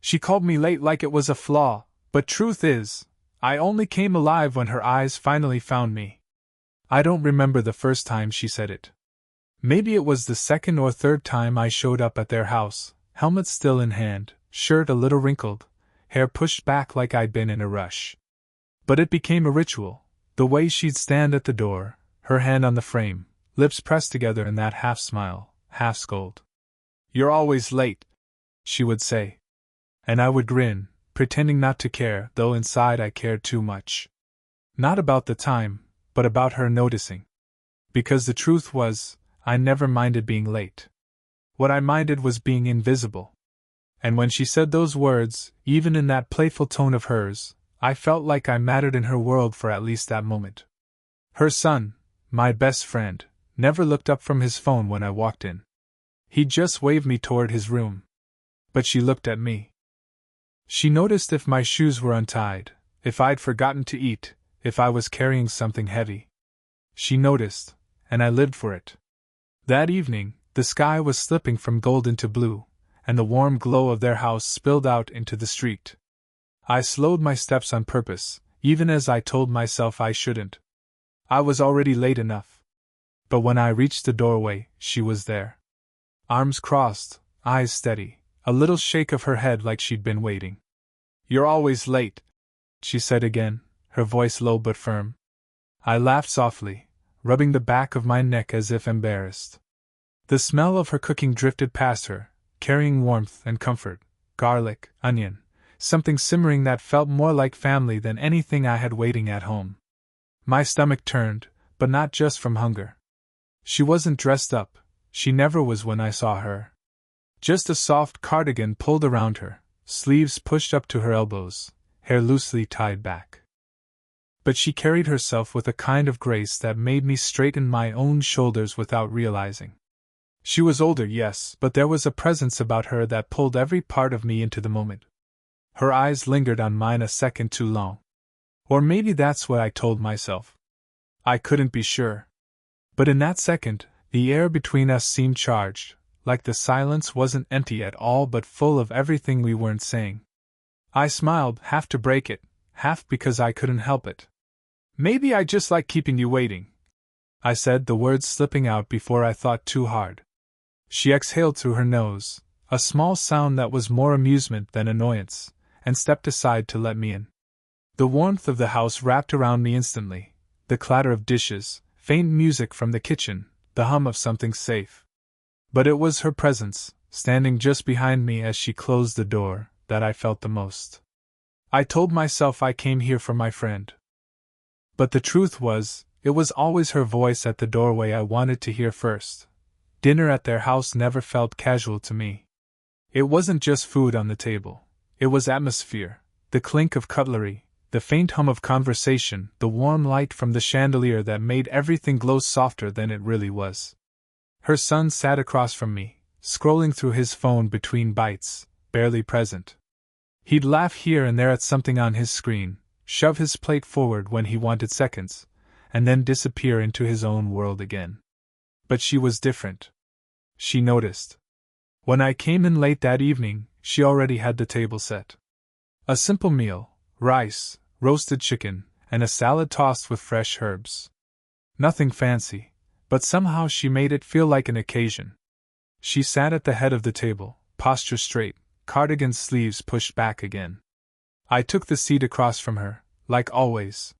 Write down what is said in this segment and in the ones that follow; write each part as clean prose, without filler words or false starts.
She called me late like it was a flaw, but truth is, I only came alive when her eyes finally found me. I don't remember the first time she said it. Maybe it was the second or third time I showed up at their house, helmet still in hand, shirt a little wrinkled, hair pushed back like I'd been in a rush. But it became a ritual, the way she'd stand at the door, her hand on the frame, lips pressed together in that half smile, half scold. "You're always late," she would say. And I would grin, pretending not to care, though inside I cared too much. Not about the time, but about her noticing. Because the truth was, I never minded being late. What I minded was being invisible. And when she said those words, even in that playful tone of hers, I felt like I mattered in her world for at least that moment. Her son, my best friend, never looked up from his phone when I walked in. He just waved me toward his room. But she looked at me. She noticed if my shoes were untied, if I'd forgotten to eat, if I was carrying something heavy. She noticed, and I lived for it. That evening, the sky was slipping from gold into blue, and the warm glow of their house spilled out into the street. I slowed my steps on purpose, even as I told myself I shouldn't. I was already late enough. But when I reached the doorway, she was there. Arms crossed, eyes steady, a little shake of her head like she'd been waiting. "You're always late," she said again, her voice low but firm. I laughed softly, rubbing the back of my neck as if embarrassed. The smell of her cooking drifted past her, carrying warmth and comfort, garlic, onion, something simmering that felt more like family than anything I had waiting at home. My stomach turned, but not just from hunger. She wasn't dressed up, she never was when I saw her. Just a soft cardigan pulled around her, sleeves pushed up to her elbows, hair loosely tied back. But she carried herself with a kind of grace that made me straighten my own shoulders without realizing. She was older, yes, but there was a presence about her that pulled every part of me into the moment. Her eyes lingered on mine a second too long. Or maybe that's what I told myself. I couldn't be sure. But in that second, the air between us seemed charged, like the silence wasn't empty at all but full of everything we weren't saying. I smiled, half to break it, half because I couldn't help it. "Maybe I just like keeping you waiting," I said, the words slipping out before I thought too hard. She exhaled through her nose, a small sound that was more amusement than annoyance, and stepped aside to let me in. The warmth of the house wrapped around me instantly, the clatter of dishes, faint music from the kitchen, the hum of something safe. But it was her presence, standing just behind me as she closed the door, that I felt the most. I told myself I came here for my friend. But the truth was, it was always her voice at the doorway I wanted to hear first. Dinner at their house never felt casual to me. It wasn't just food on the table. It was atmosphere, the clink of cutlery, the faint hum of conversation, the warm light from the chandelier that made everything glow softer than it really was. Her son sat across from me, scrolling through his phone between bites, barely present. He'd laugh here and there at something on his screen, shove his plate forward when he wanted seconds, and then disappear into his own world again. But she was different. She noticed. When I came in late that evening, she already had the table set. A simple meal, rice, roasted chicken, and a salad tossed with fresh herbs. Nothing fancy, but somehow she made it feel like an occasion. She sat at the head of the table, posture straight, cardigan sleeves pushed back again. I took the seat across from her, like always.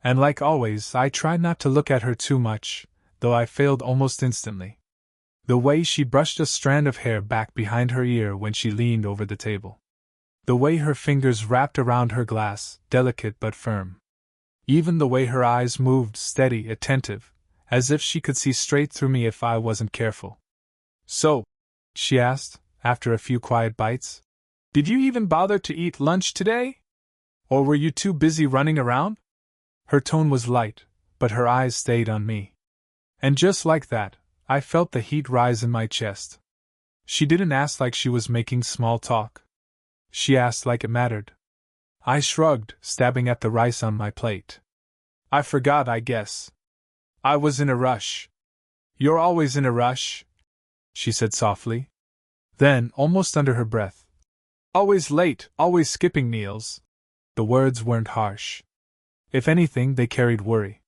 And like always, I tried not to look at her too much, though I failed almost instantly. The way she brushed a strand of hair back behind her ear when she leaned over the table. The way her fingers wrapped around her glass, delicate but firm. Even the way her eyes moved, steady, attentive, as if she could see straight through me if I wasn't careful. "So," she asked, after a few quiet bites, "did you even bother to eat lunch today? Or were you too busy running around?" Her tone was light, but her eyes stayed on me. And just like that, I felt the heat rise in my chest. She didn't ask like she was making small talk. She asked like it mattered. I shrugged, stabbing at the rice on my plate. "I forgot, I guess. I was in a rush." "You're always in a rush," she said softly. Then, almost under her breath, Always late, always skipping meals. The words weren't harsh. If anything, they carried worry.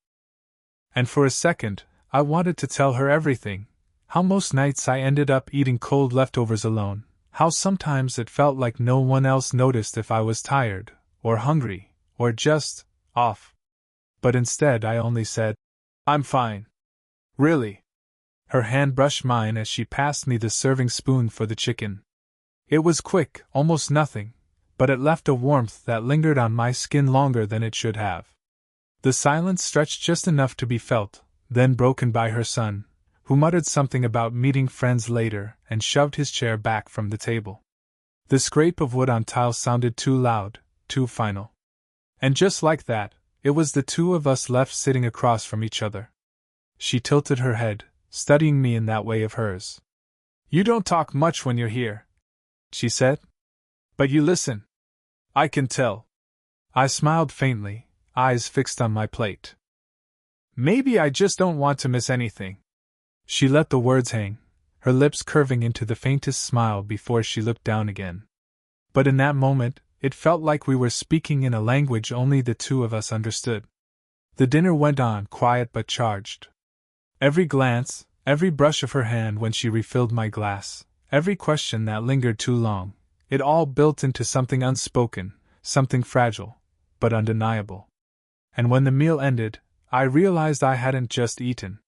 And for a second, I wanted to tell her everything. How most nights I ended up eating cold leftovers alone. How sometimes it felt like no one else noticed if I was tired, or hungry, or just off. But instead I only said, "I'm fine." "Really?" Her hand brushed mine as she passed me the serving spoon for the chicken. It was quick, almost nothing, but it left a warmth that lingered on my skin longer than it should have. The silence stretched just enough to be felt, then broken by her son, who muttered something about meeting friends later and shoved his chair back from the table. The scrape of wood on tile sounded too loud, too final. And just like that, it was the two of us left sitting across from each other. She tilted her head, studying me in that way of hers. "You don't talk much when you're here," she said. "But you listen. I can tell." I smiled faintly, eyes fixed on my plate. "Maybe I just don't want to miss anything." She let the words hang, her lips curving into the faintest smile before she looked down again. But in that moment, it felt like we were speaking in a language only the two of us understood. The dinner went on, quiet but charged. Every glance, every brush of her hand when she refilled my glass, every question that lingered too long, it all built into something unspoken, something fragile, but undeniable. And when the meal ended, I realized I hadn't just eaten.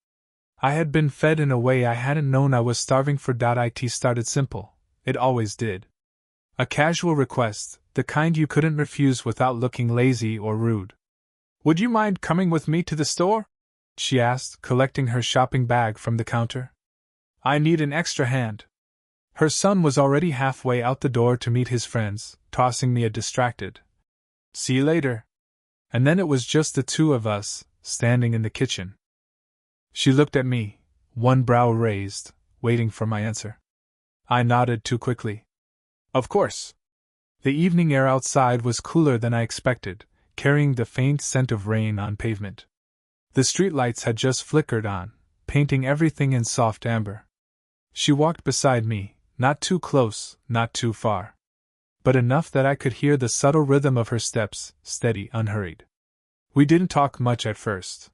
I had been fed in a way I hadn't known I was starving for. It started simple. It always did. A casual request, the kind you couldn't refuse without looking lazy or rude. "Would you mind coming with me to the store?" she asked, collecting her shopping bag from the counter. "I need an extra hand." Her son was already halfway out the door to meet his friends, tossing me a distracted "See you later." And then it was just the two of us, standing in the kitchen. She looked at me, one brow raised, waiting for my answer. I nodded too quickly. "Of course." The evening air outside was cooler than I expected, carrying the faint scent of rain on pavement. The streetlights had just flickered on, painting everything in soft amber. She walked beside me, not too close, not too far, but enough that I could hear the subtle rhythm of her steps, steady, unhurried. We didn't talk much at first.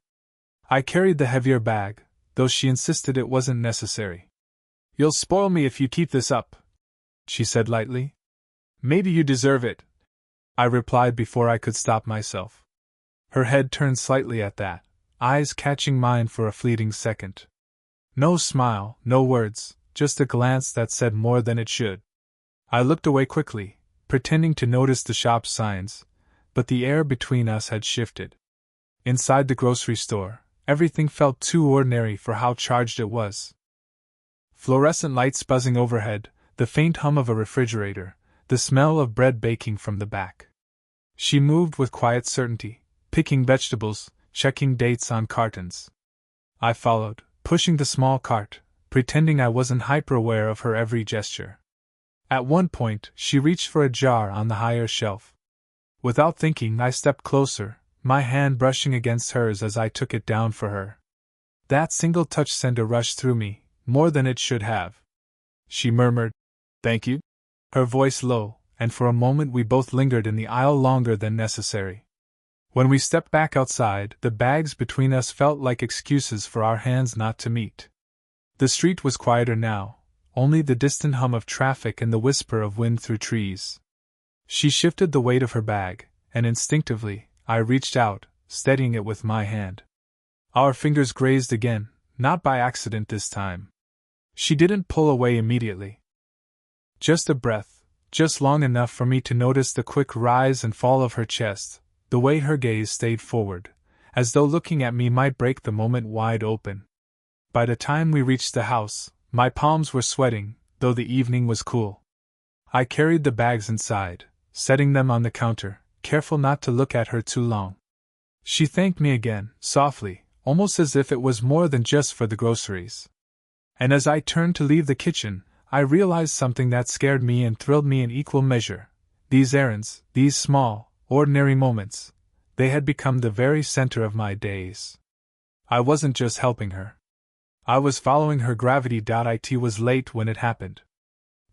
I carried the heavier bag, though she insisted it wasn't necessary. "You'll spoil me if you keep this up," she said lightly. "Maybe you deserve it," I replied before I could stop myself. Her head turned slightly at that, eyes catching mine for a fleeting second. No smile, no words, just a glance that said more than it should. I looked away quickly, pretending to notice the shop signs, but the air between us had shifted. Inside the grocery store, everything felt too ordinary for how charged it was. Fluorescent lights buzzing overhead, the faint hum of a refrigerator, the smell of bread baking from the back. She moved with quiet certainty, picking vegetables, checking dates on cartons. I followed, pushing the small cart, pretending I wasn't hyper-aware of her every gesture. At one point, she reached for a jar on the higher shelf. Without thinking, I stepped closer, my hand brushing against hers as I took it down for her. That single touch sent a rush through me, more than it should have. She murmured, "Thank you," her voice low, and for a moment we both lingered in the aisle longer than necessary. When we stepped back outside, the bags between us felt like excuses for our hands not to meet. The street was quieter now, only the distant hum of traffic and the whisper of wind through trees. She shifted the weight of her bag, and instinctively, I reached out, steadying it with my hand. Our fingers grazed again, not by accident this time. She didn't pull away immediately. Just a breath, just long enough for me to notice the quick rise and fall of her chest, the way her gaze stayed forward, as though looking at me might break the moment wide open. By the time we reached the house, my palms were sweating, though the evening was cool. I carried the bags inside, setting them on the counter, careful not to look at her too long. She thanked me again, softly, almost as if it was more than just for the groceries. And as I turned to leave the kitchen, I realized something that scared me and thrilled me in equal measure. These errands, these small, ordinary moments, they had become the very center of my days. I wasn't just helping her. I was following her gravity. It was late when it happened.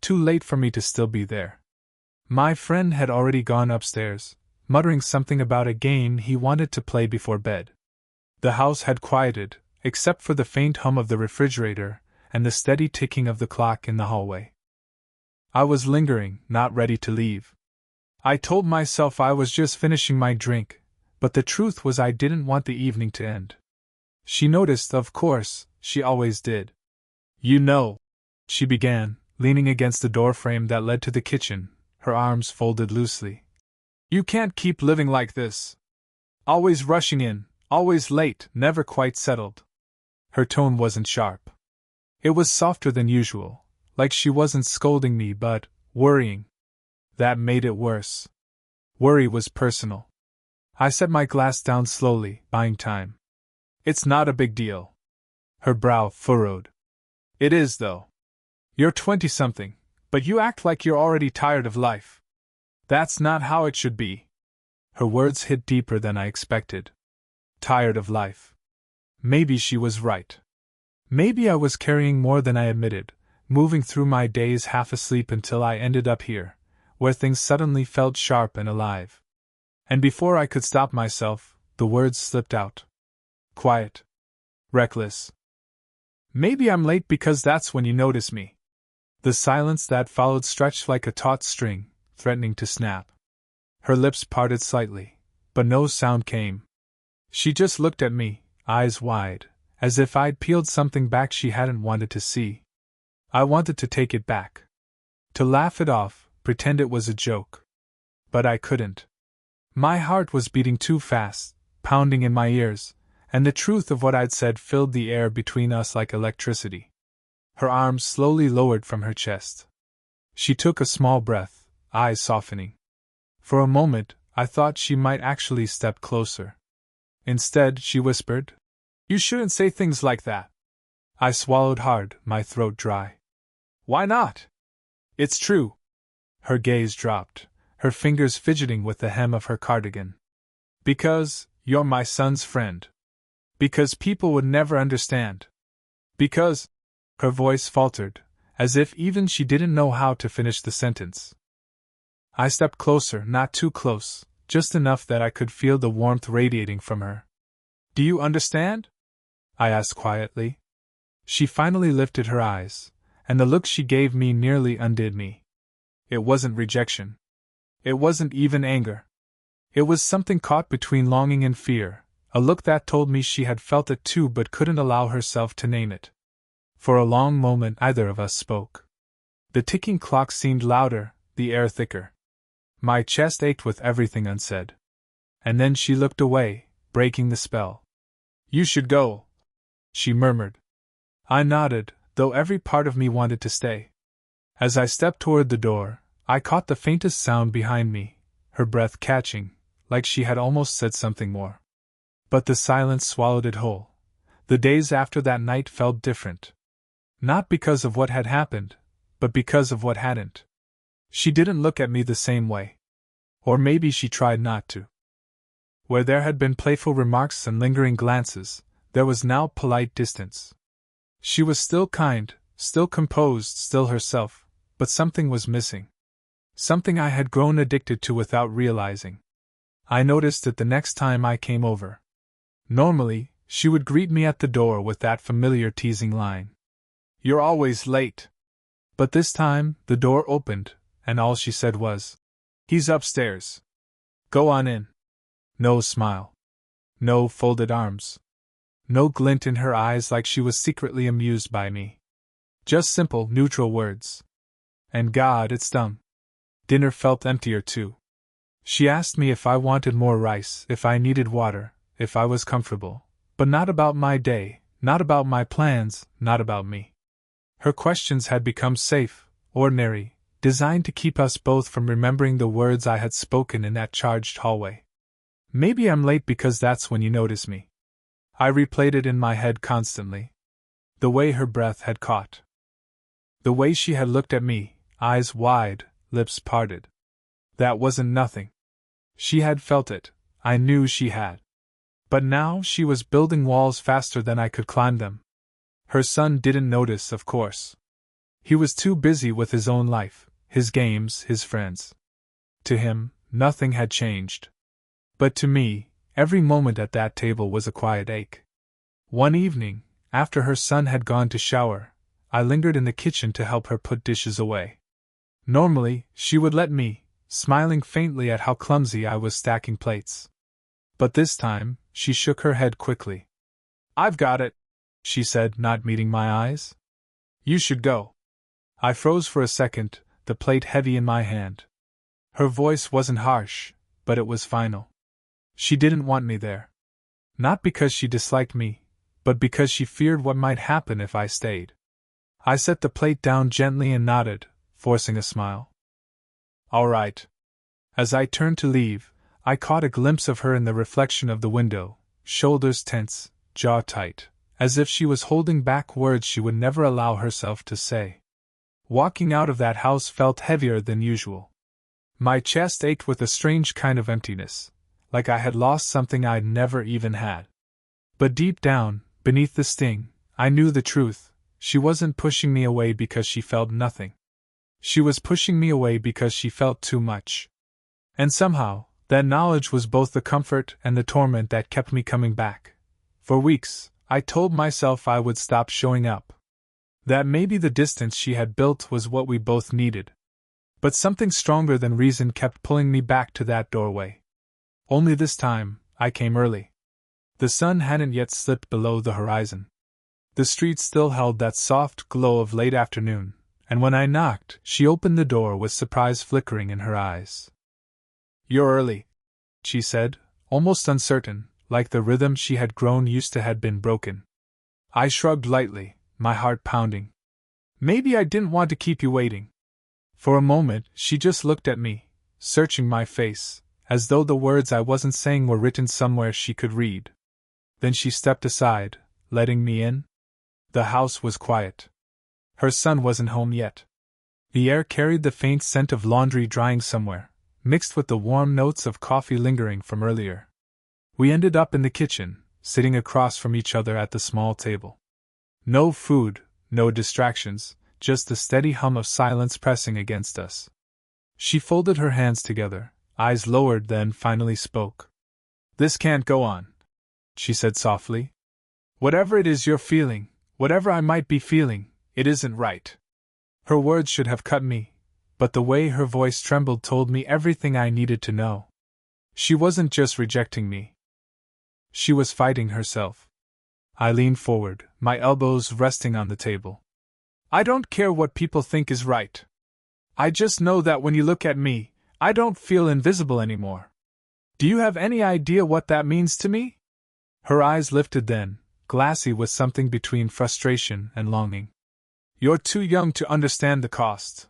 Too late for me to still be there. My friend had already gone upstairs, muttering something about a game he wanted to play before bed. The house had quieted, except for the faint hum of the refrigerator and the steady ticking of the clock in the hallway. I was lingering, not ready to leave. I told myself I was just finishing my drink, but the truth was I didn't want the evening to end. She noticed, of course, she always did. You know, she began, leaning against the doorframe that led to the kitchen, her arms folded loosely. You can't keep living like this. Always rushing in, always late, never quite settled. Her tone wasn't sharp. It was softer than usual, like she wasn't scolding me but worrying. That made it worse. Worry was personal. I set my glass down slowly, buying time. It's not a big deal. Her brow furrowed. It is, though. You're 20-something, but you act like you're already tired of life. That's not how it should be. Her words hit deeper than I expected. Tired of life. Maybe she was right. Maybe I was carrying more than I admitted, moving through my days half asleep until I ended up here, where things suddenly felt sharp and alive. And before I could stop myself, the words slipped out. Quiet. Reckless. Maybe I'm late because that's when you notice me. The silence that followed stretched like a taut string, threatening to snap. Her lips parted slightly, but no sound came. She just looked at me, eyes wide, as if I'd peeled something back she hadn't wanted to see. I wanted to take it back. To laugh it off, pretend it was a joke. But I couldn't. My heart was beating too fast, pounding in my ears, and the truth of what I'd said filled the air between us like electricity. Her arms slowly lowered from her chest. She took a small breath, eyes softening. For a moment, I thought she might actually step closer. Instead, she whispered, "You shouldn't say things like that." I swallowed hard, my throat dry. Why not? It's true. Her gaze dropped, her fingers fidgeting with the hem of her cardigan. Because you're my son's friend. Because people would never understand. Because... Her voice faltered, as if even she didn't know how to finish the sentence. I stepped closer, not too close, just enough that I could feel the warmth radiating from her. Do you understand? I asked quietly. She finally lifted her eyes, and the look she gave me nearly undid me. It wasn't rejection. It wasn't even anger. It was something caught between longing and fear, a look that told me she had felt it too but couldn't allow herself to name it. For a long moment neither of us spoke. The ticking clock seemed louder, the air thicker. My chest ached with everything unsaid. And then she looked away, breaking the spell. You should go, she murmured. I nodded, though every part of me wanted to stay. As I stepped toward the door, I caught the faintest sound behind me, her breath catching, like she had almost said something more. But the silence swallowed it whole. The days after that night felt different. Not because of what had happened, but because of what hadn't. She didn't look at me the same way. Or maybe she tried not to. Where there had been playful remarks and lingering glances, there was now polite distance. She was still kind, still composed, still herself, but something was missing. Something I had grown addicted to without realizing. I noticed it the next time I came over. Normally, she would greet me at the door with that familiar teasing line. You're always late. But this time, the door opened, and all she said was, He's upstairs. Go on in. No smile. No folded arms. No glint in her eyes like she was secretly amused by me. Just simple, neutral words. And God, it stung. Dinner felt emptier too. She asked me if I wanted more rice, if I needed water, if I was comfortable, but not about my day, not about my plans, not about me. Her questions had become safe, ordinary, designed to keep us both from remembering the words I had spoken in that charged hallway. Maybe I'm late because that's when you notice me. I replayed it in my head constantly. The way her breath had caught. The way she had looked at me, eyes wide, lips parted. That wasn't nothing. She had felt it, I knew she had. But now she was building walls faster than I could climb them. Her son didn't notice, of course. He was too busy with his own life, his games, his friends. To him, nothing had changed. But to me, every moment at that table was a quiet ache. One evening, after her son had gone to shower, I lingered in the kitchen to help her put dishes away. Normally, she would let me, smiling faintly at how clumsy I was stacking plates. But this time, she shook her head quickly. "I've got it," she said, not meeting my eyes. "You should go." I froze for a second, the plate heavy in my hand. Her voice wasn't harsh, but it was final. She didn't want me there. Not because she disliked me, but because she feared what might happen if I stayed. I set the plate down gently and nodded, forcing a smile. "All right." As I turned to leave, I caught a glimpse of her in the reflection of the window, shoulders tense, jaw tight, as if she was holding back words she would never allow herself to say. Walking out of that house felt heavier than usual. My chest ached with a strange kind of emptiness, like I had lost something I'd never even had. But deep down, beneath the sting, I knew the truth. She wasn't pushing me away because she felt nothing. She was pushing me away because she felt too much. And somehow, that knowledge was both the comfort and the torment that kept me coming back. For weeks, I told myself I would stop showing up. That maybe the distance she had built was what we both needed. But something stronger than reason kept pulling me back to that doorway. Only this time, I came early. The sun hadn't yet slipped below the horizon. The street still held that soft glow of late afternoon, and when I knocked, she opened the door with surprise flickering in her eyes. "You're early," she said, almost uncertain, like the rhythm she had grown used to had been broken. I shrugged lightly, my heart pounding. "Maybe I didn't want to keep you waiting." For a moment, she just looked at me, searching my face, as though the words I wasn't saying were written somewhere she could read. Then she stepped aside, letting me in. The house was quiet. Her son wasn't home yet. The air carried the faint scent of laundry drying somewhere, mixed with the warm notes of coffee lingering from earlier. We ended up in the kitchen, sitting across from each other at the small table. No food, no distractions, just the steady hum of silence pressing against us. She folded her hands together, eyes lowered, then finally spoke. "This can't go on," she said softly. "Whatever it is you're feeling, whatever I might be feeling, it isn't right." Her words should have cut me, but the way her voice trembled told me everything I needed to know. She wasn't just rejecting me. She was fighting herself. I leaned forward, my elbows resting on the table. "I don't care what people think is right. I just know that when you look at me, I don't feel invisible anymore. Do you have any idea what that means to me?" Her eyes lifted then, glassy with something between frustration and longing. "You're too young to understand the cost.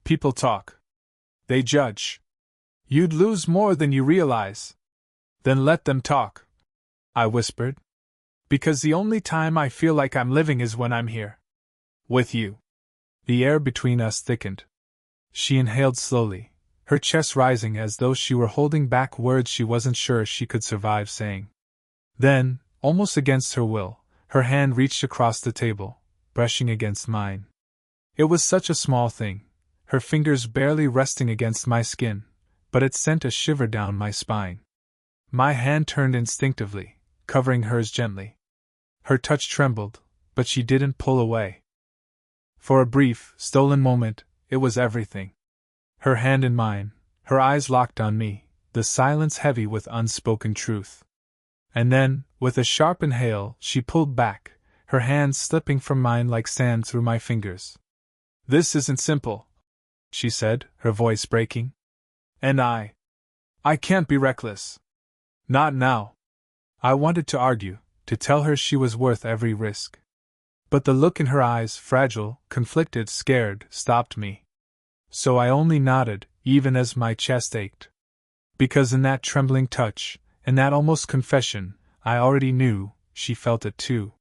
People talk. They judge. You'd lose more than you realize." "Then let them talk," I whispered. "Because the only time I feel like I'm living is when I'm here. With you." The air between us thickened. She inhaled slowly, her chest rising as though she were holding back words she wasn't sure she could survive saying. Then, almost against her will, her hand reached across the table, brushing against mine. It was such a small thing, her fingers barely resting against my skin, but it sent a shiver down my spine. My hand turned instinctively, covering hers gently. Her touch trembled, but she didn't pull away. For a brief, stolen moment, it was everything. Her hand in mine, her eyes locked on me, the silence heavy with unspoken truth. And then, with a sharp inhale, she pulled back, her hands slipping from mine like sand through my fingers. "This isn't simple," she said, her voice breaking. "And I can't be reckless. Not now." I wanted to argue, to tell her she was worth every risk. But the look in her eyes, fragile, conflicted, scared, stopped me. So I only nodded, even as my chest ached. Because in that trembling touch, in that almost confession, I already knew, she felt it too.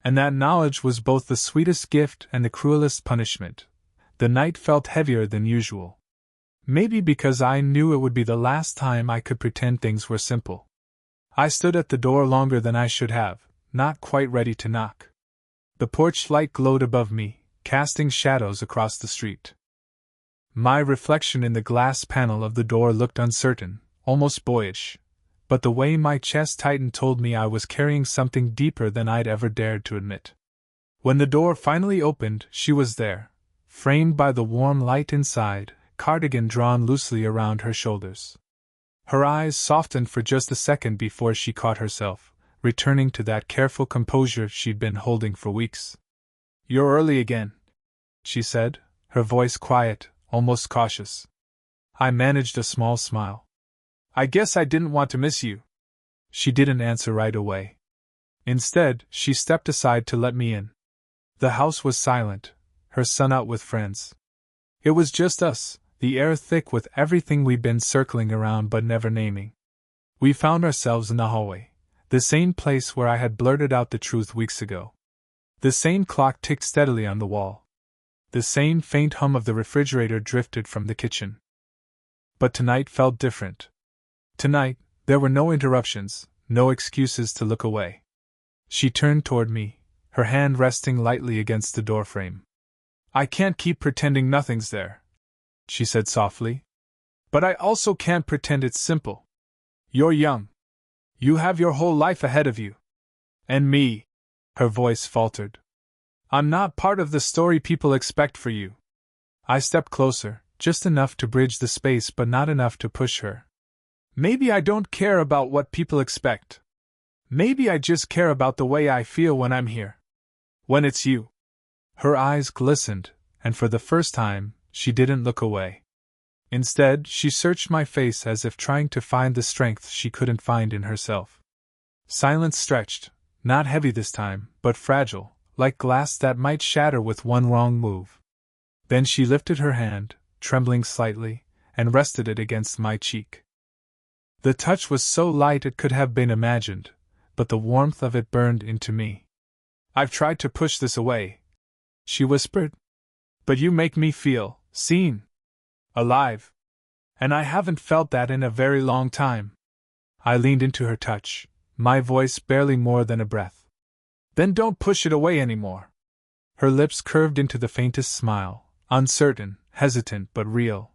And that knowledge was both the sweetest gift and the cruelest punishment. The night felt heavier than usual. Maybe because I knew it would be the last time I could pretend things were simple. I stood at the door longer than I should have, not quite ready to knock. The porch light glowed above me, casting shadows across the street. My reflection in the glass panel of the door looked uncertain, almost boyish, but the way my chest tightened told me I was carrying something deeper than I'd ever dared to admit. When the door finally opened, she was there, framed by the warm light inside, cardigan drawn loosely around her shoulders. Her eyes softened for just a second before she caught herself, returning to that careful composure she'd been holding for weeks. "You're early again," she said, her voice quiet, almost cautious. I managed a small smile. "I guess I didn't want to miss you." She didn't answer right away. Instead, she stepped aside to let me in. The house was silent, her son out with friends. It was just us, the air thick with everything we'd been circling around but never naming. We found ourselves in the hallway, the same place where I had blurted out the truth weeks ago. The same clock ticked steadily on the wall. The same faint hum of the refrigerator drifted from the kitchen. But tonight felt different. Tonight, there were no interruptions, no excuses to look away. She turned toward me, her hand resting lightly against the doorframe. "I can't keep pretending nothing's there," she said softly. "But I also can't pretend it's simple. You're young. You have your whole life ahead of you. And me," her voice faltered. "I'm not part of the story people expect for you." I stepped closer, just enough to bridge the space but not enough to push her. "Maybe I don't care about what people expect. Maybe I just care about the way I feel when I'm here. When it's you." Her eyes glistened, and for the first time, she didn't look away. Instead, she searched my face as if trying to find the strength she couldn't find in herself. Silence stretched, not heavy this time, but fragile, like glass that might shatter with one wrong move. Then she lifted her hand, trembling slightly, and rested it against my cheek. The touch was so light it could have been imagined, but the warmth of it burned into me. "I've tried to push this away," she whispered. "But you make me feel seen. Alive. And I haven't felt that in a very long time." I leaned into her touch, my voice barely more than a breath. "Then don't push it away anymore." Her lips curved into the faintest smile, uncertain, hesitant but real.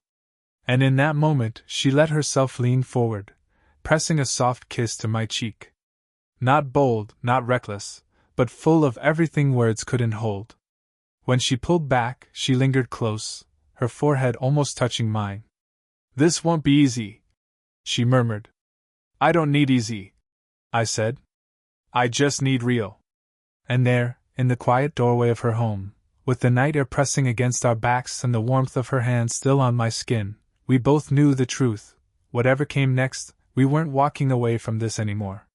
And in that moment she let herself lean forward, pressing a soft kiss to my cheek. Not bold, not reckless, but full of everything words couldn't hold. When she pulled back, she lingered close, her forehead almost touching mine. "This won't be easy," she murmured. "I don't need easy," I said. "I just need real." And there, in the quiet doorway of her home, with the night air pressing against our backs and the warmth of her hand still on my skin, we both knew the truth. Whatever came next, we weren't walking away from this anymore.